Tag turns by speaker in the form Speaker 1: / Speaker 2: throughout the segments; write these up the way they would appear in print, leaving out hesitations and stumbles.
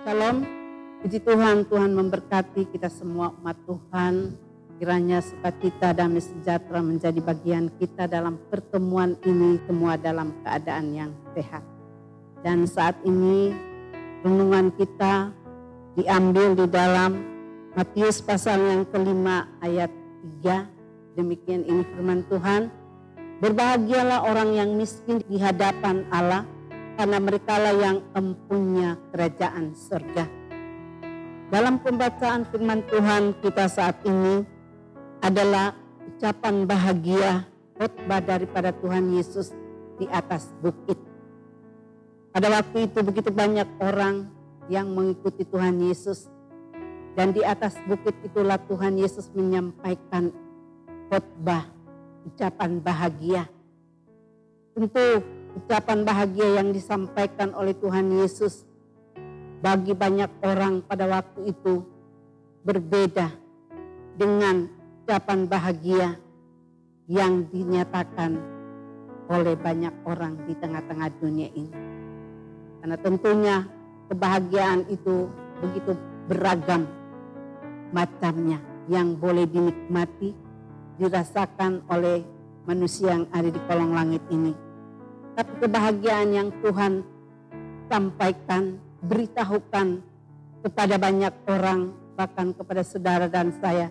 Speaker 1: Shalom, puji Tuhan, Tuhan memberkati kita semua umat Tuhan. Kiranya sukacita, damai sejahtera menjadi bagian kita dalam pertemuan ini, semua dalam keadaan yang sehat. Dan saat ini renungan kita diambil di dalam Matius pasal yang kelima ayat 3. Demikian ini firman Tuhan. Berbahagialah orang yang miskin di hadapan Allah, karena merekalah yang empunya kerajaan surga. Dalam pembacaan firman Tuhan kita saat ini adalah ucapan bahagia khotbah daripada Tuhan Yesus di atas bukit. Pada waktu itu begitu banyak orang yang mengikuti Tuhan Yesus, dan di atas bukit itulah Tuhan Yesus menyampaikan khotbah ucapan bahagia. Tentu ucapan bahagia yang disampaikan oleh Tuhan Yesus bagi banyak orang pada waktu itu berbeda dengan ucapan bahagia yang dinyatakan oleh banyak orang di tengah-tengah dunia ini. Karena tentunya kebahagiaan itu begitu beragam macamnya yang boleh dinikmati, dirasakan oleh manusia yang ada di kolong langit ini. Tapi kebahagiaan yang Tuhan sampaikan, beritahukan kepada banyak orang, bahkan kepada saudara dan saya,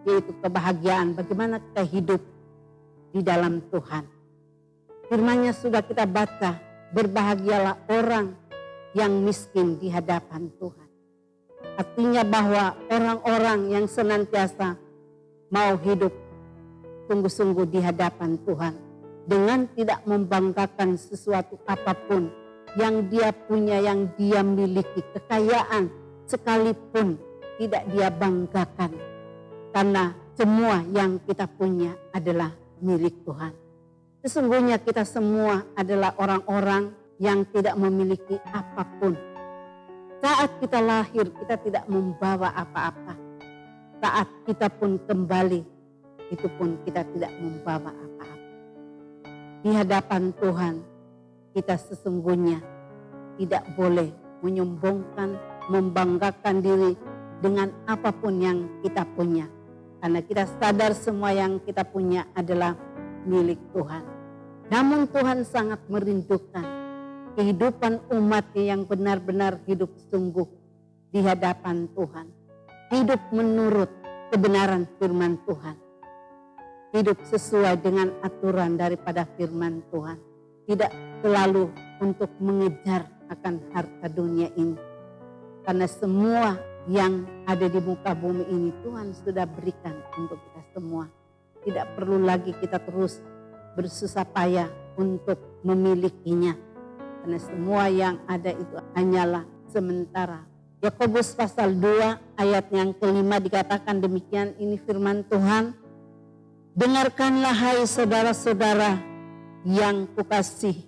Speaker 1: yaitu kebahagiaan bagaimana kita hidup di dalam Tuhan. Firman-Nya sudah kita baca, berbahagialah orang yang miskin di hadapan Tuhan. Artinya bahwa orang-orang yang senantiasa mau hidup sungguh-sungguh di hadapan Tuhan, dengan tidak membanggakan sesuatu apapun yang dia punya, yang dia miliki, kekayaan sekalipun tidak dia banggakan. Karena semua yang kita punya adalah milik Tuhan. Sesungguhnya kita semua adalah orang-orang yang tidak memiliki apapun. Saat kita lahir kita tidak membawa apa-apa. Saat kita pun kembali, itu pun kita tidak membawa apa-apa. Di hadapan Tuhan kita sesungguhnya tidak boleh menyombongkan, membanggakan diri dengan apapun yang kita punya. Karena kita sadar semua yang kita punya adalah milik Tuhan. Namun Tuhan sangat merindukan kehidupan umatnya yang benar-benar hidup sungguh di hadapan Tuhan. Hidup menurut kebenaran firman Tuhan. Hidup sesuai dengan aturan daripada firman Tuhan. Tidak selalu untuk mengejar akan harta dunia ini. Karena semua yang ada di muka bumi ini Tuhan sudah berikan untuk kita semua. Tidak perlu lagi kita terus bersusah payah untuk memilikinya. Karena semua yang ada itu hanyalah sementara. Yakobus pasal 2 ayat yang kelima dikatakan demikian, ini firman Tuhan. Dengarkanlah hai saudara-saudara yang kukasihi.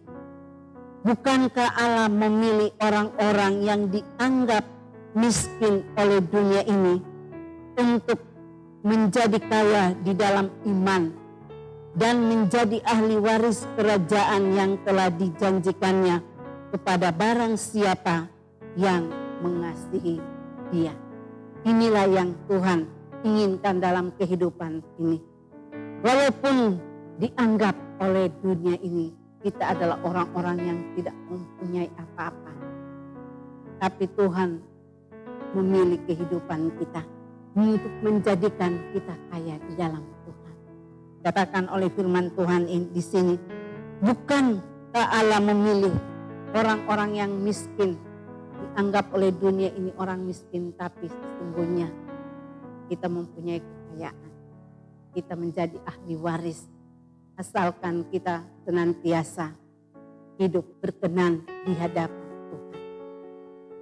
Speaker 1: Bukankah Allah memilih orang-orang yang dianggap miskin oleh dunia ini untuk menjadi kaya di dalam iman dan menjadi ahli waris kerajaan yang telah dijanjikannya kepada barang siapa yang mengasihi Dia. Inilah yang Tuhan inginkan dalam kehidupan ini. Walaupun dianggap oleh dunia ini kita adalah orang-orang yang tidak mempunyai apa-apa, tapi Tuhan memilih kehidupan kita untuk menjadikan kita kaya di dalam Tuhan. Katakan oleh firman Tuhan di sini, bukankah Allah memilih orang-orang yang miskin, dianggap oleh dunia ini orang miskin, tapi sesungguhnya kita mempunyai kekayaan. Kita menjadi ahli waris asalkan kita senantiasa hidup berkenan di hadapan Tuhan.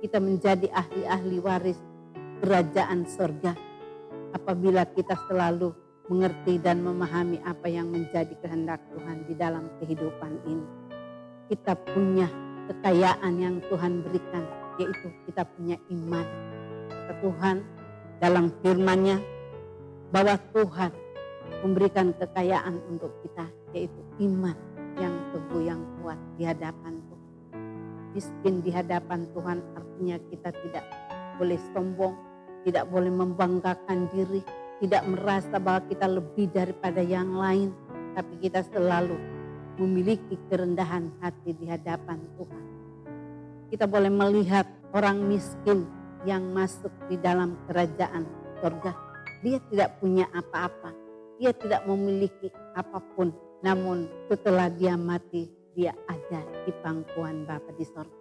Speaker 1: Kita menjadi ahli-ahli waris kerajaan surga apabila kita selalu mengerti dan memahami apa yang menjadi kehendak Tuhan di dalam kehidupan ini. Kita punya kekayaan yang Tuhan berikan, yaitu kita punya iman. Kata Tuhan dalam firman-Nya bahwa Tuhan memberikan kekayaan untuk kita, yaitu iman yang teguh, yang kuat di hadapan Tuhan. miskin di hadapan Tuhan artinya kita tidak boleh sombong, tidak boleh membanggakan diri, tidak merasa bahwa kita lebih daripada yang lain, tapi kita selalu memiliki kerendahan hati di hadapan Tuhan. Kita boleh melihat orang miskin yang masuk di dalam kerajaan surga. Dia tidak punya apa-apa, dia tidak memiliki apapun, namun setelah dia mati, dia ada di pangkuan Bapa di surga.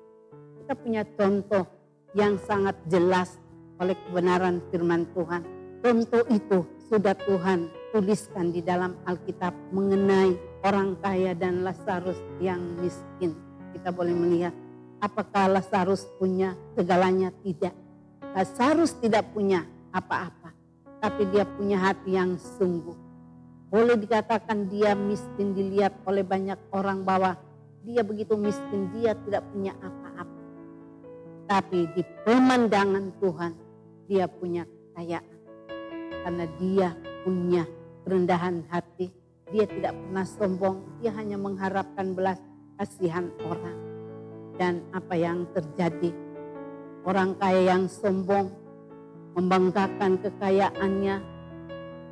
Speaker 1: Kita punya contoh yang sangat jelas oleh kebenaran firman Tuhan. Contoh itu sudah Tuhan tuliskan di dalam Alkitab mengenai orang kaya dan Lazarus yang miskin. Kita boleh melihat apakah Lazarus punya segalanya? Tidak. Lazarus tidak punya apa-apa, tapi dia punya hati yang sungguh. Boleh dikatakan dia miskin dilihat oleh banyak orang bahwa dia begitu miskin, dia tidak punya apa-apa. Tapi di pemandangan Tuhan dia punya kekayaan. Karena dia punya kerendahan hati, dia tidak pernah sombong, dia hanya mengharapkan belas kasihan orang. Dan apa yang terjadi? Orang kaya yang sombong, membanggakan kekayaannya,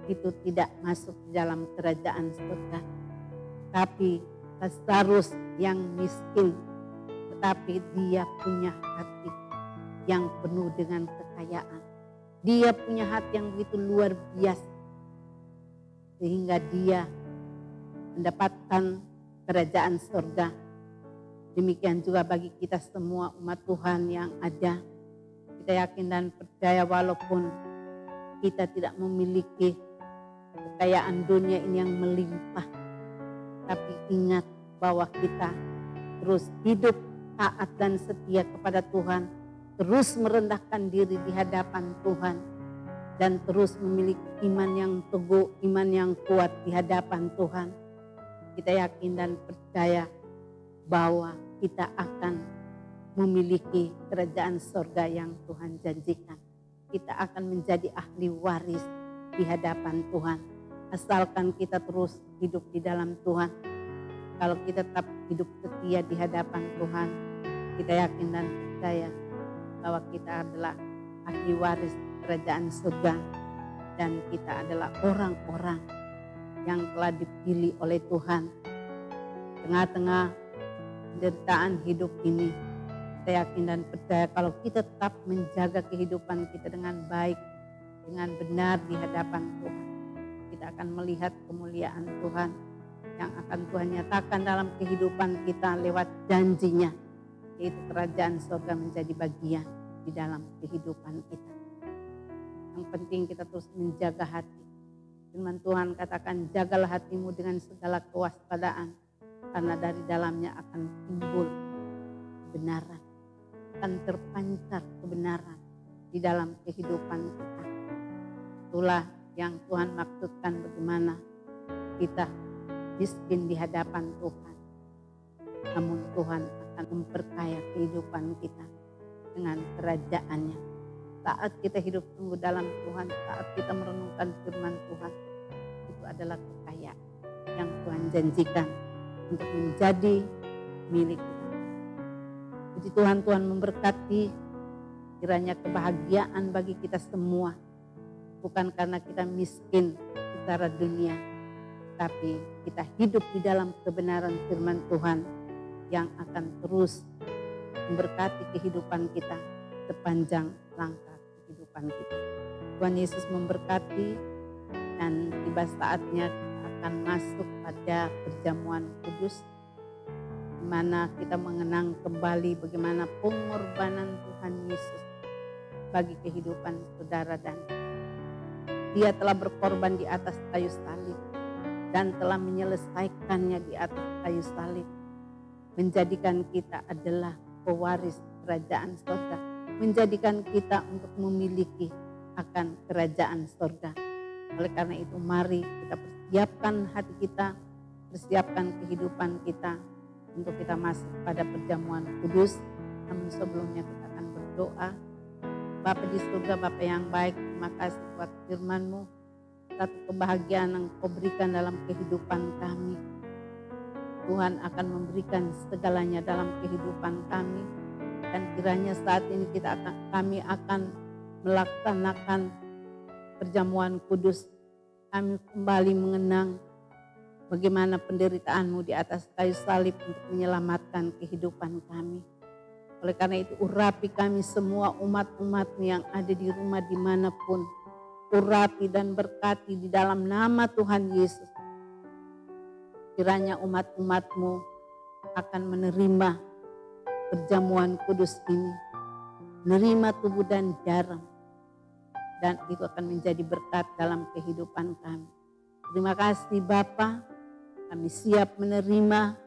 Speaker 1: itu tidak masuk dalam kerajaan surga. Tapi Lazarus yang miskin, tetapi dia punya hati yang penuh dengan kekayaan. Dia punya hati yang begitu luar biasa, sehingga dia mendapatkan kerajaan surga. Demikian juga bagi kita semua umat Tuhan yang ada. Kita yakin dan percaya walaupun kita tidak memiliki kekayaan dunia ini yang melimpah, tapi ingat bahwa kita terus hidup taat dan setia kepada Tuhan, terus merendahkan diri di hadapan Tuhan, dan terus memiliki iman yang teguh, iman yang kuat di hadapan Tuhan. Kita yakin dan percaya bahwa kita akan memiliki kerajaan surga yang Tuhan janjikan. Kita akan menjadi ahli waris di hadapan Tuhan. Asalkan kita terus hidup di dalam Tuhan. Kalau kita tetap hidup setia di hadapan Tuhan, kita yakin dan percaya bahwa kita adalah ahli waris kerajaan surga. Dan kita adalah orang-orang yang telah dipilih oleh Tuhan. Tengah-tengah penderitaan hidup ini, kita yakin dan percaya kalau kita tetap menjaga kehidupan kita dengan baik, dengan benar di hadapan Tuhan, kita akan melihat kemuliaan Tuhan yang akan Tuhan nyatakan dalam kehidupan kita lewat janjinya, yaitu kerajaan surga menjadi bagian di dalam kehidupan kita. Yang penting kita terus menjaga hati. Firman Tuhan katakan, jagalah hatimu dengan segala kewaspadaan, karena dari dalamnya akan timbul kebenaran, akan terpancar kebenaran di dalam kehidupan kita. Itulah yang Tuhan maksudkan, bagaimana kita miskin di hadapan Tuhan, namun Tuhan akan memperkaya kehidupan kita dengan kerajaannya. Saat kita hidup sungguh dalam Tuhan, saat kita merenungkan firman Tuhan, itu adalah kekayaan yang Tuhan janjikan untuk menjadi milik kita. Puji Tuhan, Tuhan memberkati. Kiranya kebahagiaan bagi kita semua, bukan karena kita miskin secara dunia, tapi kita hidup di dalam kebenaran firman Tuhan yang akan terus memberkati kehidupan kita sepanjang langkah kehidupan kita. Tuhan Yesus memberkati, dan tiba saatnya kita akan masuk pada perjamuan kudus, di mana kita mengenang kembali bagaimana pengorbanan Tuhan Yesus bagi kehidupan saudara dan Dia telah berkorban di atas kayu salib dan telah menyelesaikannya di atas kayu salib, menjadikan kita adalah pewaris kerajaan surga, menjadikan kita untuk memiliki akan kerajaan surga. Oleh karena itu, mari kita persiapkan hati kita, persiapkan kehidupan kita untuk kita masuk pada perjamuan kudus. Namun sebelumnya kita akan berdoa. Bapa di surga, Bapa yang baik, terima kasih buat firman-Mu, satu kebahagiaan yang Kau berikan dalam kehidupan kami. Tuhan akan memberikan segalanya dalam kehidupan kami. Dan kiranya saat ini kami akan melaksanakan perjamuan kudus. Kami kembali mengenang bagaimana penderitaan-Mu di atas kayu salib untuk menyelamatkan kehidupan kami. Oleh karena itu urapi kami semua umat-umat-Mu yang ada di rumah dimanapun. Urapi dan berkati di dalam nama Tuhan Yesus. Kiranya umat-umat-Mu akan menerima perjamuan kudus ini. Menerima tubuh dan darah. Dan itu akan menjadi berkat dalam kehidupan kami. Terima kasih Bapa, kami siap menerima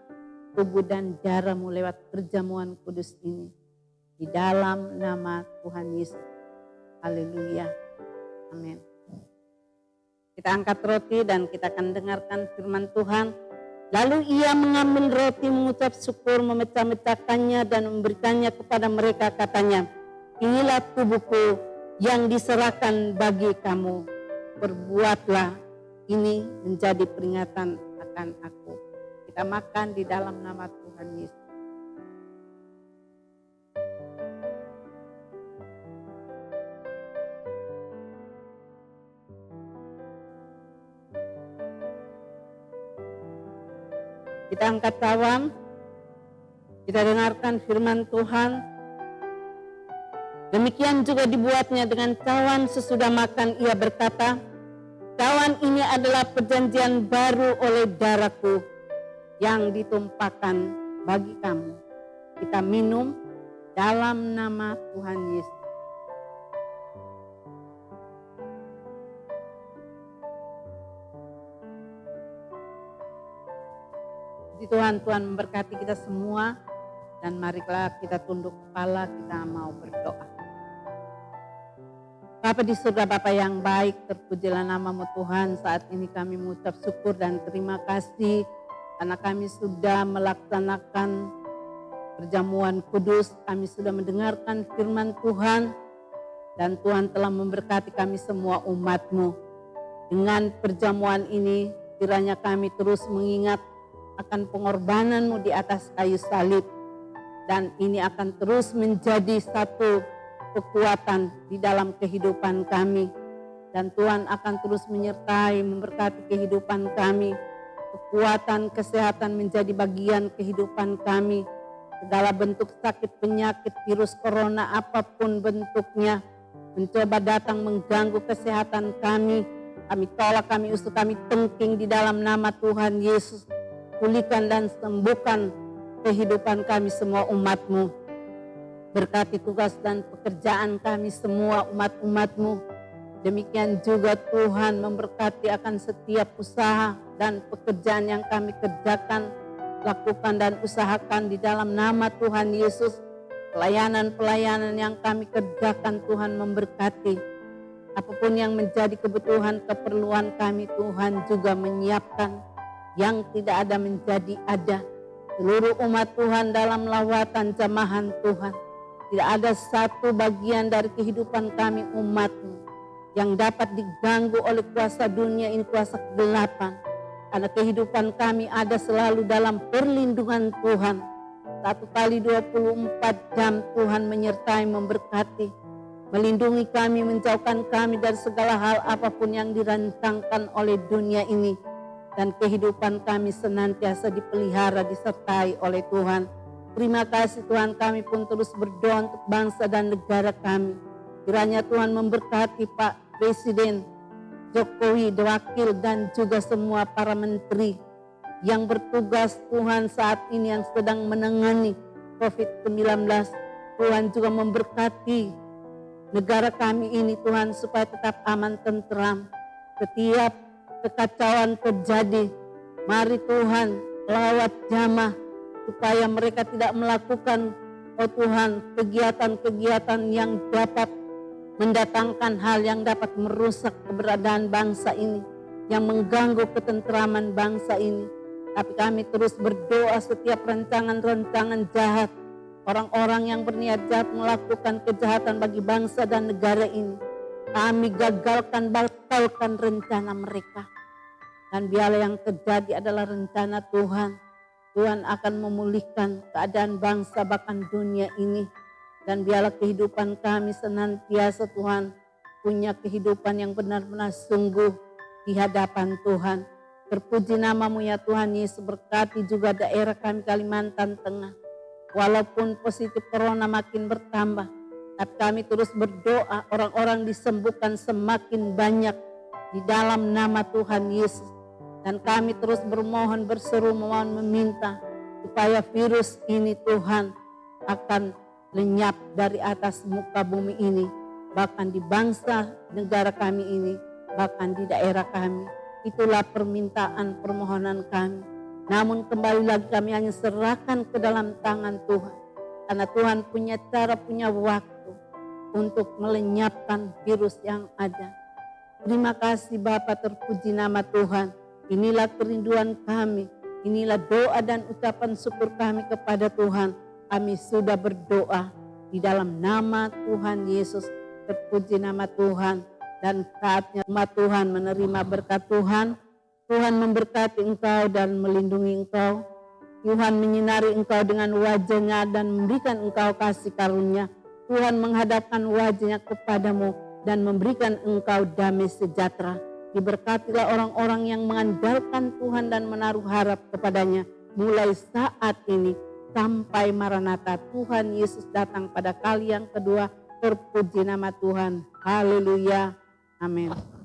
Speaker 1: tubuh dan darah-Mu lewat perjamuan kudus ini. Di dalam nama Tuhan Yesus. Haleluya. Amin. Kita angkat roti dan kita akan dengarkan firman Tuhan. Lalu ia mengambil roti, mengucap syukur, memecah-mecahkannya dan memberikannya kepada mereka, katanya, inilah tubuhku yang diserahkan bagi kamu. Berbuatlah ini menjadi peringatan akan aku. Kita makan di dalam nama Tuhan Yesus. Kita angkat cawan, kita dengarkan firman Tuhan. Demikian juga dibuatnya dengan cawan sesudah makan, ia berkata, cawan ini adalah perjanjian baru oleh darahku yang ditumpahkan bagi kamu. Kita minum dalam nama Tuhan Yesus. Tuhan memberkati kita semua dan marilah kita tunduk kepala, kita mau berdoa. Bapa di surga, Bapa yang baik, terpujilah nama-Mu Tuhan. Saat ini kami mengucap syukur dan terima kasih karena kami sudah melaksanakan perjamuan kudus, kami sudah mendengarkan firman Tuhan dan Tuhan telah memberkati kami semua umat-Mu. Dengan perjamuan ini kiranya kami terus mengingat akan pengorbanan-Mu di atas kayu salib. Dan ini akan terus menjadi satu kekuatan di dalam kehidupan kami. Dan Tuhan akan terus menyertai, memberkati kehidupan kami. Kekuatan, kesehatan menjadi bagian kehidupan kami. Segala bentuk sakit, penyakit, virus corona apapun bentuknya, mencoba datang mengganggu kesehatan kami. Kami tolak, kami usir, kami tengking di dalam nama Tuhan Yesus. Pulihkan dan sembuhkan kehidupan kami semua umat-Mu. Berkati tugas dan pekerjaan kami semua umat-umat-Mu. Demikian juga Tuhan memberkati akan setiap usaha dan pekerjaan yang kami kerjakan, lakukan dan usahakan di dalam nama Tuhan Yesus. Pelayanan-pelayanan yang kami kerjakan Tuhan memberkati. Apapun yang menjadi kebutuhan keperluan kami Tuhan juga menyiapkan. Yang tidak ada menjadi ada. Seluruh umat Tuhan dalam lawatan jamahan Tuhan. Tidak ada satu bagian dari kehidupan kami umat-Mu yang dapat diganggu oleh kuasa dunia ini, kuasa kegelapan. Karena kehidupan kami ada selalu dalam perlindungan Tuhan. 1x24 jam Tuhan menyertai, memberkati. Melindungi kami, menjauhkan kami dari segala hal apapun yang dirancangkan oleh dunia ini. Dan kehidupan kami senantiasa dipelihara, disertai oleh Tuhan. Terima kasih Tuhan, kami pun terus berdoa untuk bangsa dan negara kami. Kiranya Tuhan memberkati Pak Presiden Jokowi, Wakil dan juga semua para menteri yang bertugas Tuhan saat ini yang sedang menangani COVID-19. Tuhan juga memberkati negara kami ini Tuhan supaya tetap aman, tentram. Setiap kekacauan terjadi, mari Tuhan lawat jamah supaya mereka tidak melakukan, oh Tuhan, kegiatan-kegiatan yang dapat mendatangkan hal yang dapat merusak keberadaan bangsa ini, yang mengganggu ketentraman bangsa ini. Tapi kami terus berdoa setiap rancangan-rancangan jahat, orang-orang yang berniat jahat melakukan kejahatan bagi bangsa dan negara ini, kami gagalkan, batalkan rencana mereka. Dan biarlah yang terjadi adalah rencana Tuhan. Tuhan akan memulihkan keadaan bangsa bahkan dunia ini. Dan biarlah kehidupan kami senantiasa Tuhan punya kehidupan yang benar-benar sungguh di hadapan Tuhan. Terpuji namamu ya Tuhan Yesus, berkati juga daerah kami Kalimantan Tengah. Walaupun positif corona makin bertambah, tapi kami terus berdoa orang-orang disembuhkan semakin banyak di dalam nama Tuhan Yesus. Dan kami terus bermohon, berseru, memohon, meminta supaya virus ini Tuhan akan lenyap dari atas muka bumi ini. Bahkan di bangsa negara kami ini, bahkan di daerah kami. Itulah permintaan permohonan kami. Namun kembali lagi kami hanya serahkan ke dalam tangan Tuhan. Karena Tuhan punya cara, punya waktu untuk melenyapkan virus yang ada. Terima kasih Bapa, terpuji nama Tuhan. Inilah kerinduan kami. Inilah doa dan ucapan syukur kami kepada Tuhan. Kami sudah berdoa di dalam nama Tuhan Yesus. Terpuji nama Tuhan. Dan saatnya umat Tuhan menerima berkat Tuhan. Tuhan memberkati engkau dan melindungi engkau. Tuhan menyinari engkau dengan wajah-Nya dan memberikan engkau kasih karunia. Tuhan menghadapkan wajah-Nya kepadamu dan memberikan engkau damai sejahtera. Diberkatilah orang-orang yang mengandalkan Tuhan dan menaruh harap kepadanya mulai saat ini sampai Maranatha. Tuhan Yesus datang pada kali yang kedua. Terpuji nama Tuhan. Haleluya. Amin.